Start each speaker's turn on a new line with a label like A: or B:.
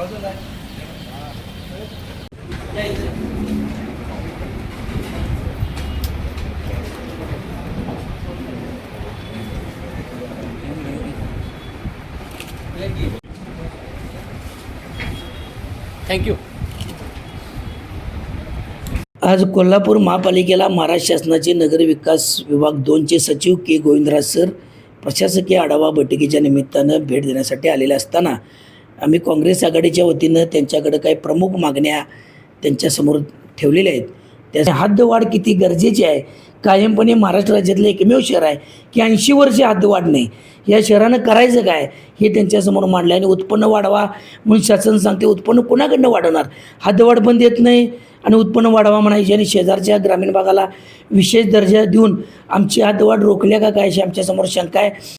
A: Thank you.
B: आज कोल्हापूर महापालिकेला महाराष्ट्र शासनाचे नगर विकास विभाग 2चे सचिव के गोविंदराज सर प्रशासकीय आढावा बैठकीच्या निमित्तानं भेट देण्यासाठी आलेले असताना आम्ही काँग्रेस आघाडीच्या वतीनं त्यांच्याकडे काही प्रमुख मागण्या त्यांच्यासमोर ठेवलेल्या आहेत. त्या हद्दवाढ किती गरजेची आहे. कायमपणे महाराष्ट्र राज्यातलं एकमेव शहर आहे की 80 वर्षे हद्दवाढ नाही. या शहरानं करायचं काय हे त्यांच्यासमोर मांडलं. आणि उत्पन्न वाढवा म्हणून शासन सांगते, उत्पन्न कोणाकडनं वाढवणार. हद्दवाढ पण देत नाही आणि उत्पन्न वाढवा म्हणायचे आणि शेजारच्या ग्रामीण भागाला विशेष दर्जा देऊन आमची हद्दवाढ रोखल्या का काय अशी आमच्यासमोर शंका आहे.